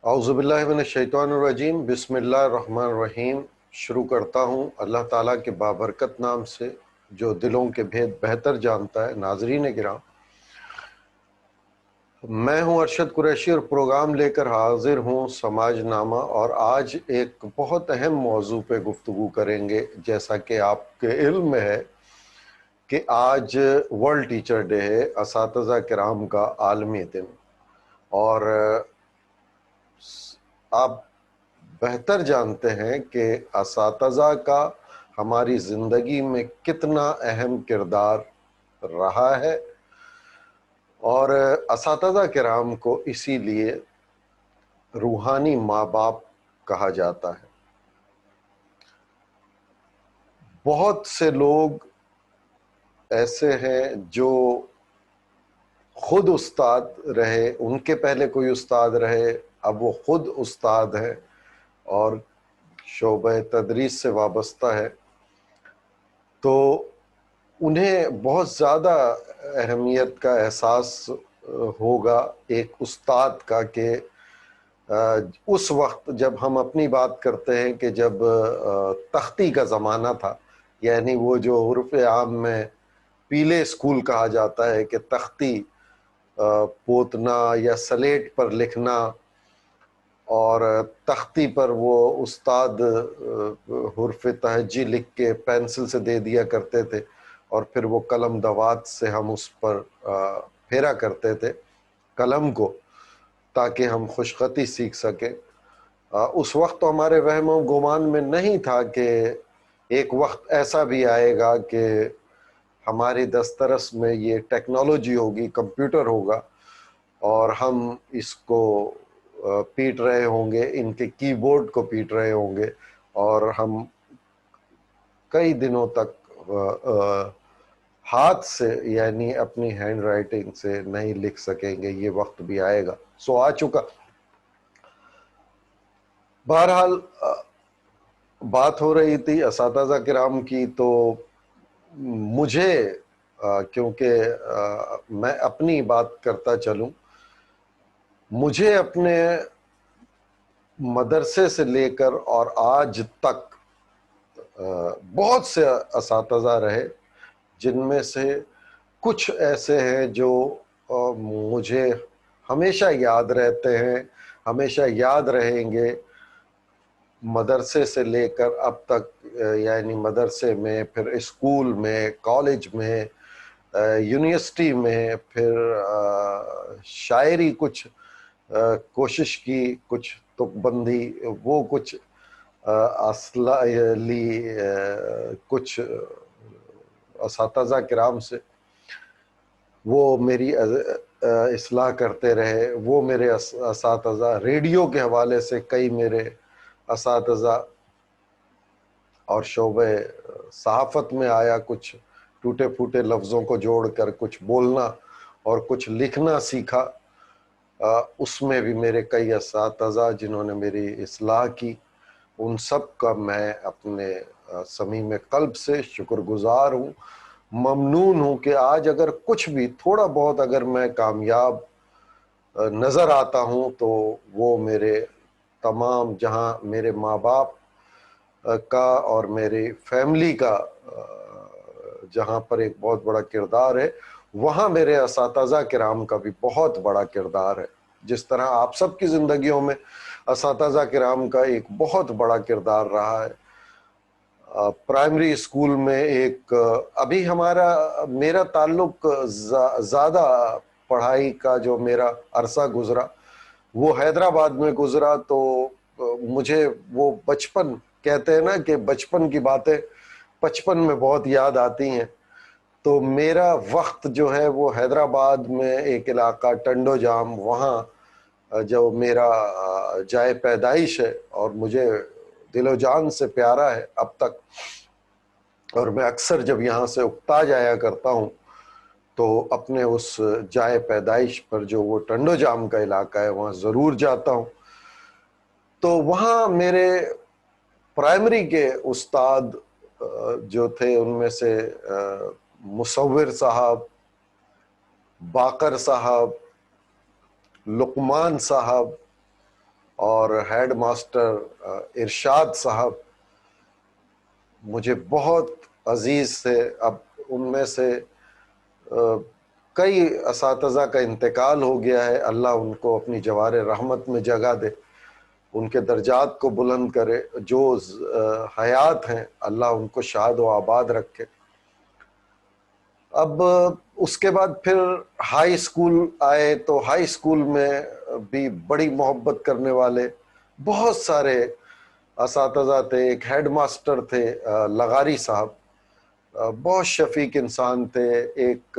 اعوذ باللہ من الشیطان الرجیم، بسم اللہ الرحمن الرحیم۔ شروع کرتا ہوں اللہ تعالیٰ کے بابرکت نام سے جو دلوں کے بھید بہتر جانتا ہے۔ ناظرین کرام، میں ہوں ارشد قریشی اور پروگرام لے کر حاضر ہوں سماج نامہ، اور آج ایک بہت اہم موضوع پہ گفتگو کریں گے۔ جیسا کہ آپ کے علم میں ہے کہ آج ورلڈ ٹیچر ڈے ہے، اساتذہ کرام کا عالمی دن، اور آپ بہتر جانتے ہیں کہ اساتذہ کا ہماری زندگی میں کتنا اہم کردار رہا ہے، اور اساتذہ کرام کو اسی لیے روحانی ماں باپ کہا جاتا ہے۔ بہت سے لوگ ایسے ہیں جو خود استاد رہے، ان کے پہلے کوئی استاد رہے، اب وہ خود استاد ہیں اور شعبہ تدریس سے وابستہ ہے، تو انہیں بہت زیادہ اہمیت کا احساس ہوگا ایک استاد کا، کہ اس وقت جب ہم اپنی بات کرتے ہیں کہ جب تختی کا زمانہ تھا، یعنی وہ جو عرف عام میں پیلے اسکول کہا جاتا ہے، کہ تختی پوتنا یا سلیٹ پر لکھنا، اور تختی پر وہ استاد حرف تہجی لکھ کے پینسل سے دے دیا کرتے تھے، اور پھر وہ قلم دوات سے ہم اس پر پھیرا کرتے تھے قلم کو، تاکہ ہم خوشخطی سیکھ سکیں۔ اس وقت تو ہمارے وہم و گمان میں نہیں تھا کہ ایک وقت ایسا بھی آئے گا کہ ہماری دسترس میں یہ ٹیکنالوجی ہوگی، کمپیوٹر ہوگا، اور ہم اس کو پیٹ رہے ہوں گے، ان کے کی بورڈ کو پیٹ رہے ہوں گے، اور ہم کئی دنوں تک ہاتھ سے، یعنی اپنی ہینڈ رائٹنگ سے نہیں لکھ سکیں گے۔ یہ وقت بھی آئے گا، سو آ چکا۔ بہرحال بات ہو رہی تھی اساتذہ کرام کی، تو مجھے کیونکہ میں اپنی بات کرتا چلوں، مجھے اپنے مدرسے سے لے کر اور آج تک بہت سے اساتذہ رہے، جن میں سے کچھ ایسے ہیں جو مجھے ہمیشہ یاد رہتے ہیں، ہمیشہ یاد رہیں گے، مدرسے سے لے کر اب تک، یعنی مدرسے میں، پھر اسکول میں، کالج میں، یونیورسٹی میں، پھر شاعری کچھ کوشش کی، کچھ تک بندی، وہ کچھ اصلاح لی کچھ اساتذہ کرام سے، وہ میری اصلاح کرتے رہے، وہ میرے اساتذہ۔ ریڈیو کے حوالے سے کئی میرے اساتذہ، اور شعبہ صحافت میں آیا، کچھ ٹوٹے پھوٹے لفظوں کو جوڑ کر کچھ بولنا اور کچھ لکھنا سیکھا، اس میں بھی میرے کئی اساتذہ جنہوں نے میری اصلاح کی، ان سب کا میں اپنے صمیم قلب سے شکر گزار ہوں، ممنون ہوں کہ آج اگر کچھ بھی تھوڑا بہت اگر میں کامیاب نظر آتا ہوں، تو وہ میرے تمام، جہاں میرے ماں باپ کا اور میری فیملی کا جہاں پر ایک بہت بڑا کردار ہے، وہاں میرے اساتذہ کرام کا بھی بہت بڑا کردار ہے۔ جس طرح آپ سب کی زندگیوں میں اساتذہ کرام کا ایک بہت بڑا کردار رہا ہے۔ پرائمری اسکول میں ایک، ابھی میرا تعلق زیادہ پڑھائی کا جو میرا عرصہ گزرا وہ حیدرآباد میں گزرا، تو مجھے وہ بچپن، کہتے ہیں نا کہ بچپن کی باتیں بچپن میں بہت یاد آتی ہیں، تو میرا وقت جو ہے وہ حیدرآباد میں ایک علاقہ ٹنڈو جام، وہاں جو میرا جائے پیدائش ہے، اور مجھے دل و جان سے پیارا ہے اب تک، اور میں اکثر جب یہاں سے اکتا جایا کرتا ہوں تو اپنے اس جائے پیدائش پر، جو وہ ٹنڈو جام کا علاقہ ہے، وہاں ضرور جاتا ہوں۔ تو وہاں میرے پرائمری کے استاد جو تھے، ان میں سے مصور صاحب، باقر صاحب، لقمان صاحب، اور ہیڈ ماسٹر ارشاد صاحب مجھے بہت عزیز تھے. اب ان میں سے کئی اساتذہ کا انتقال ہو گیا ہے، اللہ ان کو اپنی جوار رحمت میں جگہ دے، ان کے درجات کو بلند کرے. جو حیات ہیں اللہ ان کو شاد و آباد رکھے. اب اس کے بعد پھر ہائی اسکول آئے تو ہائی اسکول میں بھی بڑی محبت کرنے والے بہت سارے اساتذہ تھے. ایک ہیڈ ماسٹر تھے لغاری صاحب، بہت شفیق انسان تھے. ایک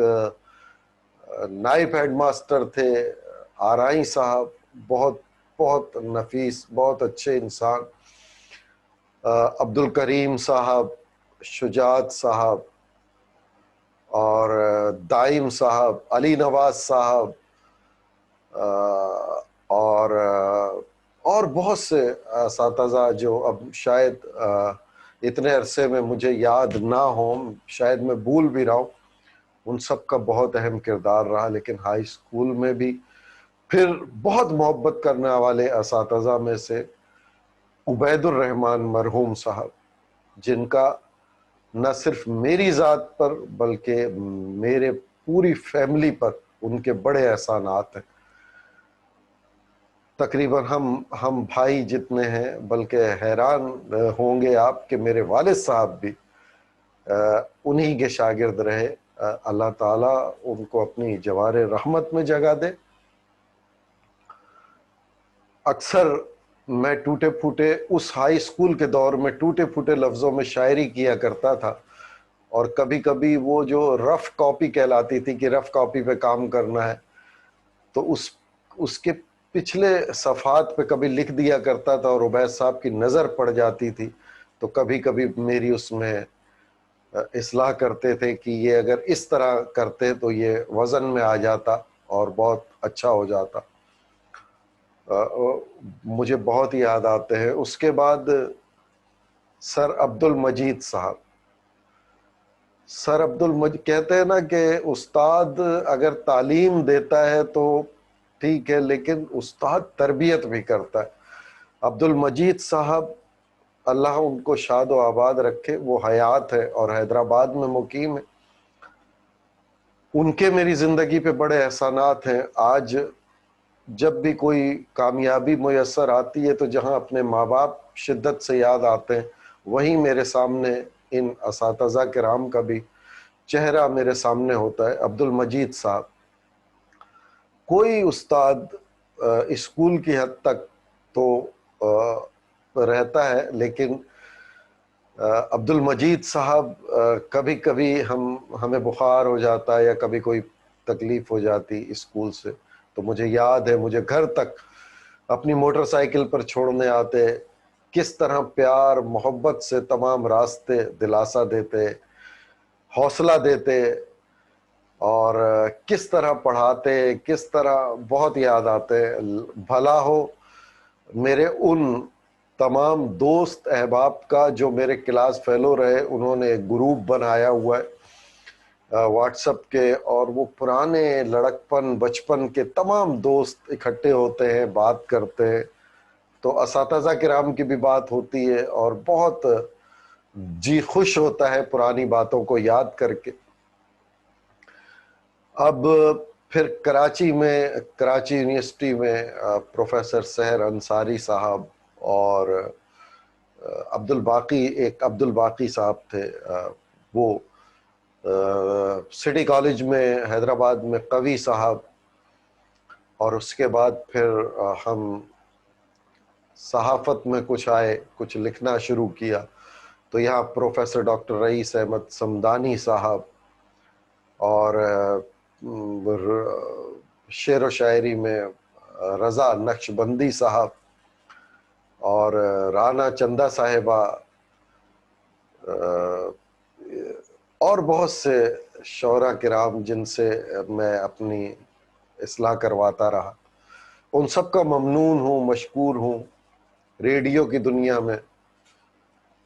نائب ہیڈ ماسٹر تھے آرائی صاحب، بہت بہت نفیس، بہت اچھے انسان. عبد الکریم صاحب، شجاعت صاحب، اور دائم صاحب، علی نواز صاحب، اور بہت سے اساتذہ جو اب شاید اتنے عرصے میں مجھے یاد نہ ہوں، شاید میں بھول بھی رہا ہوں. ان سب کا بہت اہم کردار رہا. لیکن ہائی اسکول میں بھی پھر بہت محبت کرنے والے اساتذہ میں سے عبید الرحمن مرحوم صاحب، جن کا نہ صرف میری ذات پر بلکہ میرے پوری فیملی پر ان کے بڑے احسانات ہیں. تقریباً ہم بھائی جتنے ہیں، بلکہ حیران ہوں گے آپ کہ میرے والد صاحب بھی انہی کے شاگرد رہے. اللہ تعالیٰ ان کو اپنی جوار رحمت میں جگہ دے. اکثر میں ٹوٹے پھوٹے اس ہائی اسکول کے دور میں ٹوٹے پھوٹے لفظوں میں شاعری کیا کرتا تھا، اور کبھی کبھی وہ جو رف کاپی کہلاتی تھی کہ رف کاپی پہ کام کرنا ہے، تو اس کے پچھلے صفحات پہ کبھی لکھ دیا کرتا تھا، اور عبید صاحب کی نظر پڑ جاتی تھی تو کبھی کبھی میری اس میں اصلاح کرتے تھے کہ یہ اگر اس طرح کرتے تو یہ وزن میں آ جاتا اور بہت اچھا ہو جاتا. مجھے بہت یاد آتے ہیں. اس کے بعد سر عبد المجید صاحب. سر عبد المجید کہتے ہیں نا کہ استاد اگر تعلیم دیتا ہے تو ٹھیک ہے، لیکن استاد تربیت بھی کرتا ہے. عبد المجید صاحب اللہ ان کو شاد و آباد رکھے، وہ حیات ہے اور حیدرآباد میں مقیم ہے. ان کے میری زندگی پہ بڑے احسانات ہیں. آج جب بھی کوئی کامیابی میسر آتی ہے تو جہاں اپنے ماں باپ شدت سے یاد آتے ہیں، وہیں میرے سامنے ان اساتذہ کرام کا بھی چہرہ میرے سامنے ہوتا ہے. عبد المجید صاحب، کوئی استاد اسکول کی حد تک تو رہتا ہے، لیکن عبد المجید صاحب کبھی کبھی ہمیں بخار ہو جاتا ہے یا کبھی کوئی تکلیف ہو جاتی اسکول سے، تو مجھے یاد ہے مجھے گھر تک اپنی موٹر سائیکل پر چھوڑنے آتے، کس طرح پیار محبت سے تمام راستے دلاسا دیتے، حوصلہ دیتے، اور کس طرح پڑھاتے، کس طرح بہت یاد آتے. بھلا ہو میرے ان تمام دوست احباب کا جو میرے کلاس فیلو رہے. انہوں نے ایک گروپ بنایا ہوا ہے واٹس ایپ کے، اور وہ پرانے لڑکپن بچپن کے تمام دوست اکٹھے ہوتے ہیں، بات کرتے ہیں. تو اساتذہ کرام کی بھی بات ہوتی ہے اور بہت جی خوش ہوتا ہے پرانی باتوں کو یاد کر کے. اب پھر کراچی یونیورسٹی میں پروفیسر سحر انصاری صاحب اور ایک عبد الباقی صاحب تھے، وہ سٹی کالج میں حیدرآباد میں قوی صاحب. اور اس کے بعد پھر ہم صحافت میں کچھ آئے، کچھ لکھنا شروع کیا، تو یہاں پروفیسر ڈاکٹر رئیس احمد صمدانی صاحب، اور شعر و شاعری میں رضا نقشبندی صاحب، اور رانا چندہ صاحبہ، اور بہت سے شعراء کرام جن سے میں اپنی اصلاح کرواتا رہا. ان سب کا ممنون ہوں، مشکور ہوں. ریڈیو کی دنیا میں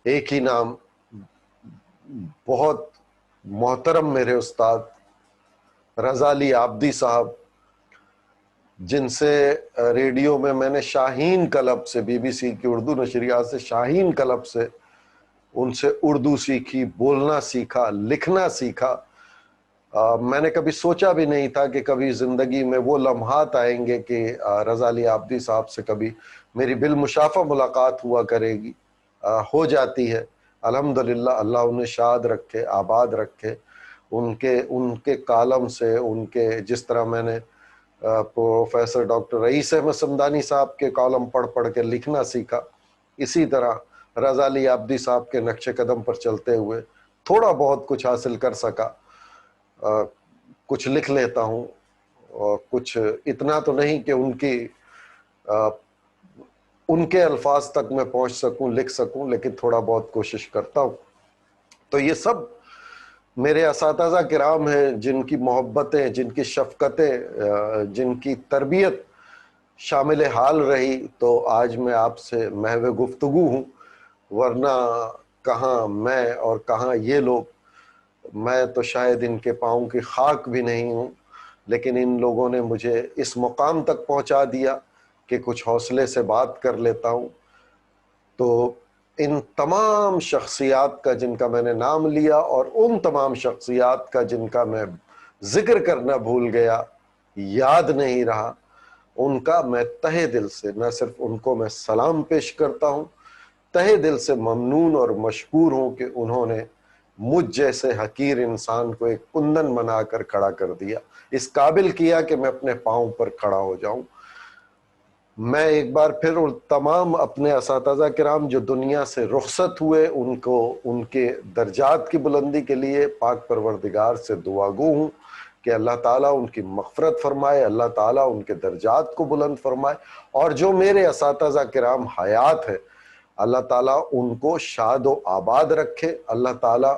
ایک ہی نام، بہت محترم میرے استاد رضا علی عابدی صاحب، جن سے ریڈیو میں میں نے شاہین کلب سے، بی بی سی کی اردو نشریات سے شاہین کلب سے ان سے اردو سیکھی، بولنا سیکھا، لکھنا سیکھا۔ میں نے کبھی سوچا بھی نہیں تھا کہ کبھی زندگی میں وہ لمحات آئیں گے کہ رضا علی عابدی صاحب سے کبھی میری بالمشافہ ملاقات ہوا کرے گی۔ ہو جاتی ہے الحمدللہ، اللہ انہیں شاد رکھے، آباد رکھے۔ ان کے کالم سے، ان کے جس طرح میں نے پروفیسر ڈاکٹر رئیس احمد صمدانی صاحب کے کالم پڑھ پڑھ کے لکھنا سیکھا، اسی طرح رضا علی عابدی صاحب کے نقش قدم پر چلتے ہوئے تھوڑا بہت کچھ حاصل کر سکا۔ کچھ لکھ لیتا ہوں، اور کچھ اتنا تو نہیں کہ ان کے الفاظ تک میں پہنچ سکوں، لکھ سکوں، لیکن تھوڑا بہت کوشش کرتا ہوں۔ تو یہ سب میرے اساتذہ کرام ہیں، جن کی محبتیں، جن کی شفقتیں، جن کی تربیت شامل حال رہی تو آج میں آپ سے محو گفتگو ہوں، ورنہ کہاں میں اور کہاں یہ لوگ، میں تو شاید ان کے پاؤں کی خاک بھی نہیں ہوں، لیکن ان لوگوں نے مجھے اس مقام تک پہنچا دیا کہ کچھ حوصلے سے بات کر لیتا ہوں۔ تو ان تمام شخصیات کا جن کا میں نے نام لیا، اور ان تمام شخصیات کا جن کا میں ذکر کرنا بھول گیا، یاد نہیں رہا، ان کا میں تہہ دل سے نہ صرف ان کو میں سلام پیش کرتا ہوں، تہہ دل سے ممنون اور مشکور ہوں کہ انہوں نے مجھ جیسے حقیر انسان کو ایک کندن بنا کر کھڑا کر دیا، اس قابل کیا کہ میں اپنے پاؤں پر کھڑا ہو جاؤں۔ میں ایک بار پھر تمام اپنے اساتذہ کرام جو دنیا سے رخصت ہوئے، ان کو ان کے درجات کی بلندی کے لیے پاک پروردگار سے دعا گو ہوں کہ اللہ تعالیٰ ان کی مغفرت فرمائے، اللہ تعالیٰ ان کے درجات کو بلند فرمائے، اور جو میرے اساتذہ کرام حیات ہے اللہ تعالیٰ ان کو شاد و آباد رکھے، اللہ تعالیٰ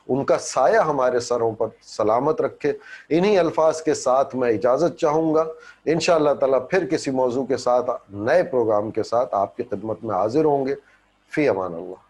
ان کا سایہ ہمارے سروں پر سلامت رکھے۔ انہی الفاظ کے ساتھ میں اجازت چاہوں گا، انشاءاللہ تعالیٰ پھر کسی موضوع کے ساتھ، نئے پروگرام کے ساتھ آپ کی خدمت میں حاضر ہوں گے۔ فی امان اللہ۔